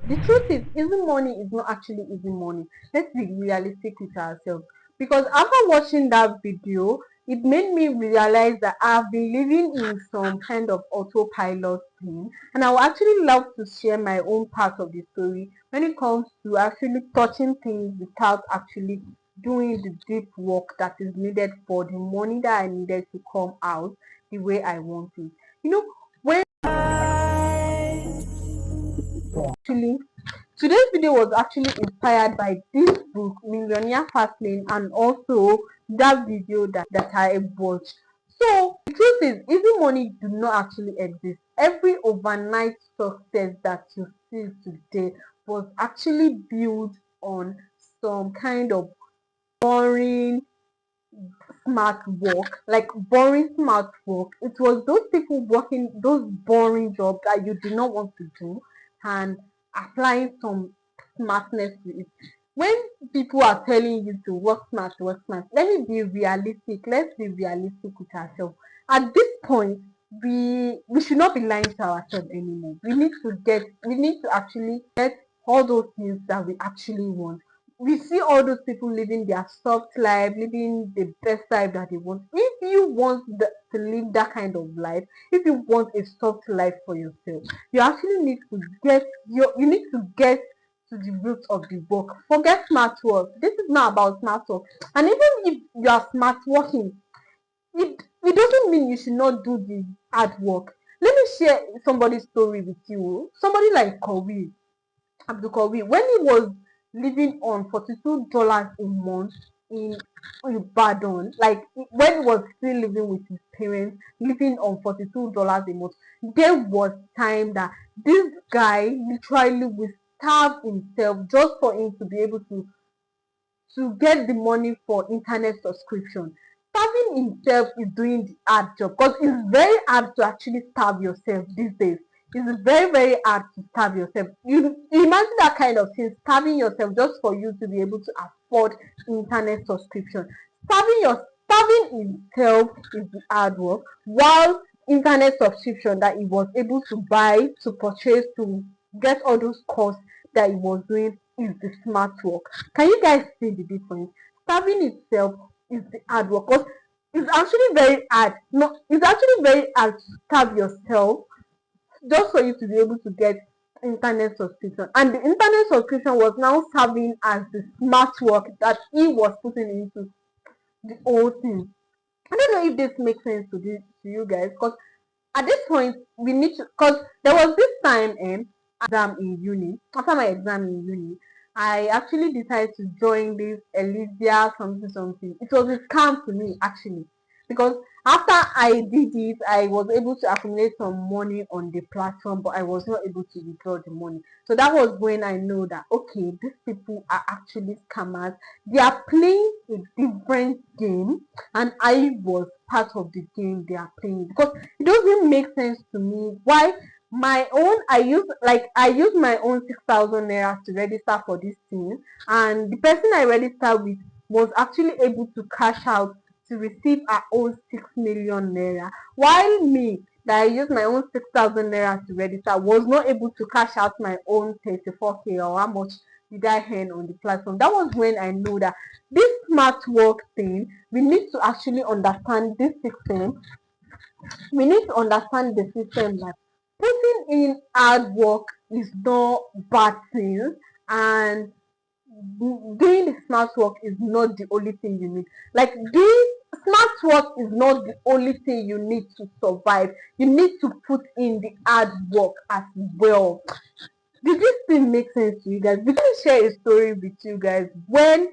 The truth is, easy money is not actually easy money. Let's be realistic with ourselves. Because after watching that video, it made me realize that I've been living in some kind of autopilot thing, and I would actually love to share my own part of the story when it comes to actually touching things without actually doing the deep work that is needed for the money that I needed to come out the way I want it. You know, when actually today's video was actually inspired by this book, Millionaire Fastlane, and also that video that I watched. So the truth is, easy money do not actually exist. Every overnight success that you see today was actually built on some kind of boring smart work, like boring smart work. It was those people working those boring jobs that you do not want to do and applying some smartness to it. When people are telling you to work smart, let me be realistic. Let's be realistic with ourselves. At this point, we should not be lying to ourselves anymore. We need to actually get all those things that we actually want. We see all those people living their soft life, living the best life that they want. If you want to live that kind of life, if you want a soft life for yourself, you actually need to you need to get to the root of the work. Forget smart work. This is not about smart work. And even if you are smart working, it doesn't mean you should not do the hard work. Let me share somebody's story with you. Somebody like Kobe Abdul, when he was living on $42 a month in Ibadan, like when he was still living with his parents, living on $42 a month, there was time that this guy literally will starve himself just for him to be able to get the money for internet subscription. Starving himself is doing the hard job because it's very hard to actually starve yourself these days. It's very, very hard to starve yourself. You imagine that kind of thing, starving yourself just for you to be able to afford internet subscription. Starving himself is the hard work, while internet subscription that he was able to buy, to purchase, to get all those costs that he was doing is the smart work. Can you guys see the difference? Starving itself is the hard work. 'Cause it's actually very hard. No, it's actually very hard to starve yourself just for you to be able to get internet subscription. And the internet subscription was now serving as the smart work that he was putting into the whole thing. I don't know if this makes sense to you guys, because at this point we need to, because there was this time exam in uni. After my exam in uni, I actually decided to join this Elysia something something. It was a scam to me actually, because after I did it, I was able to accumulate some money on the platform, but I was not able to withdraw the money. So that was when I know that okay, these people are actually scammers. They are playing a different game, and I was part of the game they are playing, because it doesn't make sense to me why my own I use my own 6,000 naira to register for this thing, and the person I registered with was actually able to cash out to receive her own 6 million naira, while me that I used my own 6,000 naira to register was not able to cash out my own 34k, or how much did I earn on the platform. That was when I know that this smart work thing, we need to actually understand this system. We need to understand the system that putting in hard work is not bad thing, and doing the smart work is not the only thing you need. Like, doing smart work is not the only thing you need to survive. You need to put in the hard work as well. Did this thing make sense to you guys? Let me share a story with you guys when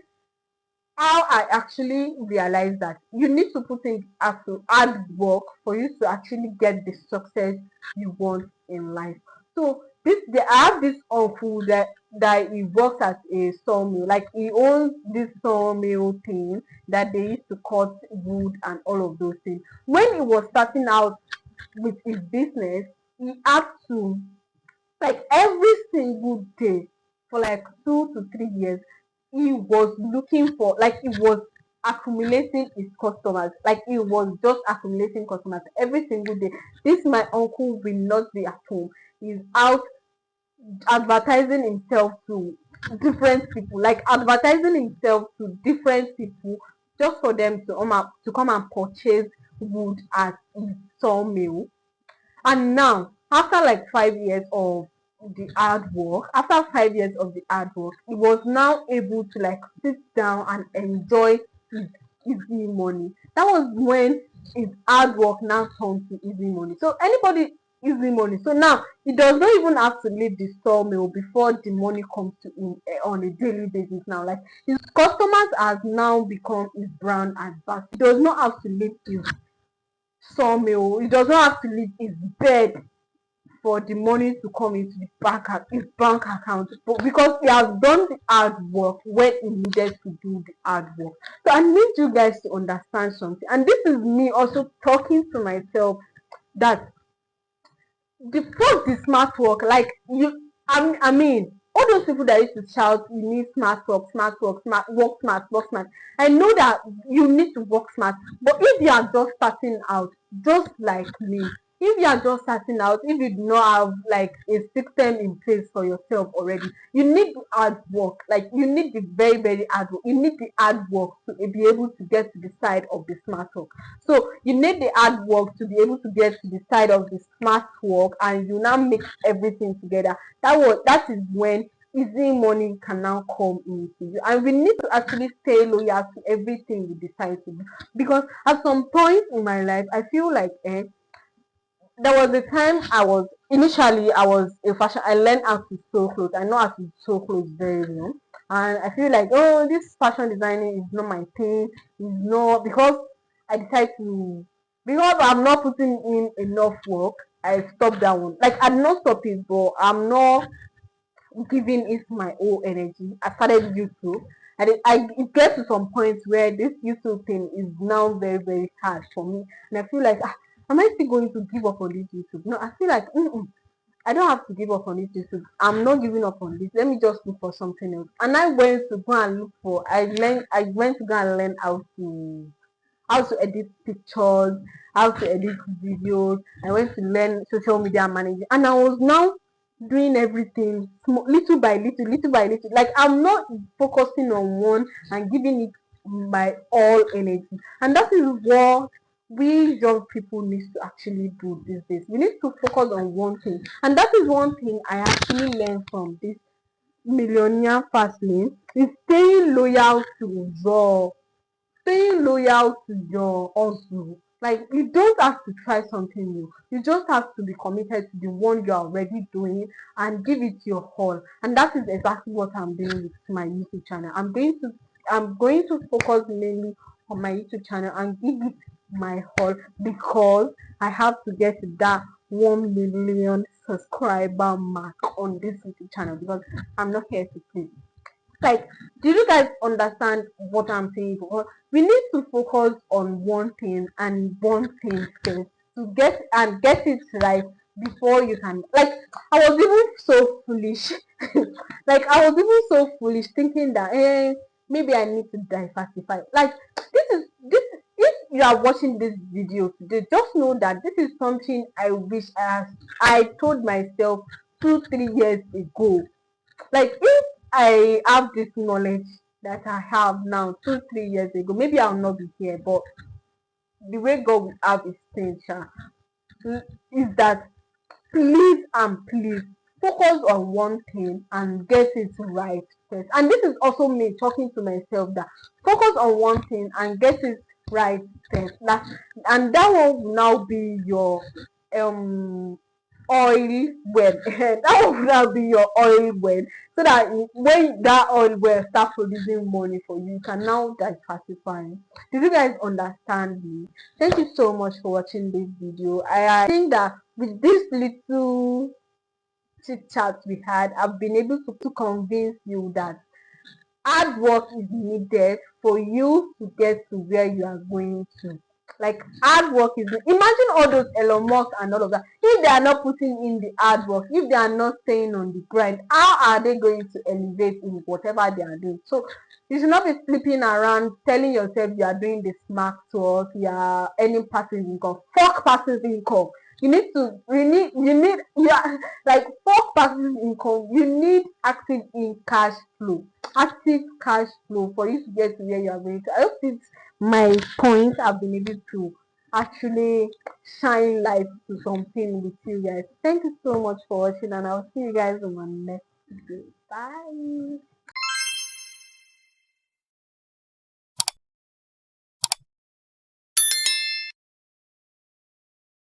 how I actually realized that you need to put in actual hard work for you to actually get the success you want in life. So I have this uncle that he works at a sawmill, like he owns this sawmill thing that they used to cut wood and all of those things. When he was starting out with his business, he had to, like, every single day for like 2 to 3 years, he was looking for, like, he was accumulating his customers, like he was just accumulating customers every single day. This my uncle will not be at home. He's out advertising himself to different people, like advertising himself to different people just for them to come and purchase wood at his sawmill. And now, after like 5 years of the hard work, he was now able to like sit down and enjoy his easy money. That was when his hard work now turned to easy money. So anybody easy money. So now he does not even have to leave the sawmill before the money comes to him on a daily basis now. Like his customers has now become his brand ambassador. He does not have to leave his sawmill. He does not have to leave his bed for the money to come into his bank account, but because he has done the hard work when he needed to do the hard work. So I need you guys to understand something, and this is me also talking to myself, that the smart work, like I mean, all those people that used to shout, you need smart work, work smart. I know that you need to work smart, but if you are just starting out, just like me, if you are just starting out, if you do not have like a system in place for yourself already, you need the hard work. Like you need the very, very hard work. You need the hard work to be able to get to the side of the smart work. So you need the hard work to be able to get to the side of the smart work, and you now mix everything together. That is when easy money can now come into you. And we need to actually stay loyal to everything we decide to do. Because at some point in my life, I feel like there was a time I was a fashion. I learned how to sew clothes. I know how to sew clothes very well, and I feel like, oh, this fashion designing is not my thing. Is not because I decided to, because I'm not putting in enough work. I stopped that one. Like I did not stop it, but I'm not giving it my whole energy. I started YouTube. It gets to some point where this YouTube thing is now very, very hard for me, and I feel like, am I still going to give up on this YouTube? No, I feel like, I don't have to give up on this YouTube. I'm not giving up on this. Let me just look for something else. And I went to go and look for. I went to go and learn how to edit pictures, how to edit videos. I went to learn social media management, and I was now doing everything little by little, little by little. Like I'm not focusing on one and giving it my all energy, and that is what we young people need to actually do these days. We need to focus on one thing, and that is one thing I actually learned from this Millionaire Fastlane, is staying loyal to your hustle. Like you don't have to try something new. You just have to be committed to the one you are already doing and give it your all. And that is exactly what I'm doing with my YouTube channel. I'm going to focus mainly on my YouTube channel and give it my all, because I have to get to that 1 million subscriber mark on this YouTube channel, because I'm not here to play. Like, do you guys understand what I'm saying? Because we need to focus on one thing and one thing first to get it right before you can. Like, I was even so foolish. Like, I was even so foolish thinking that maybe I need to diversify. Like, this. If you are watching this video today, just know that this is something I wish I told myself 2 3 years ago. Like if I have this knowledge that I have now 2 3 years ago, maybe I'll not be here. But the way God will have his things is that, please and please focus on one thing and get it right first. And this is also me talking to myself, that focus on one thing and get it right first. And that one will now be your oil well. That will now be your oil well, so that when that oil well start producing money for you, you can now diversify. Did you guys understand me? Thank you so much for watching this video. I think that with this little chit chat we had, I've been able to convince you that hard work is needed for you to get to where you are going to. Like hard work is, imagine all those Elon Musk and all of that. If they are not putting in the hard work, if they are not staying on the grind, how are they going to elevate in whatever they are doing? So you should not be flipping around telling yourself you are doing the smart work, you are earning passive income. Fuck passive income. You are like for passive income, you need active cash flow for you to get to where you are going to. I hope it's my point I've been able to actually shine light to something with you guys. Thank you so much for watching, and I'll see you guys on my next video. Bye.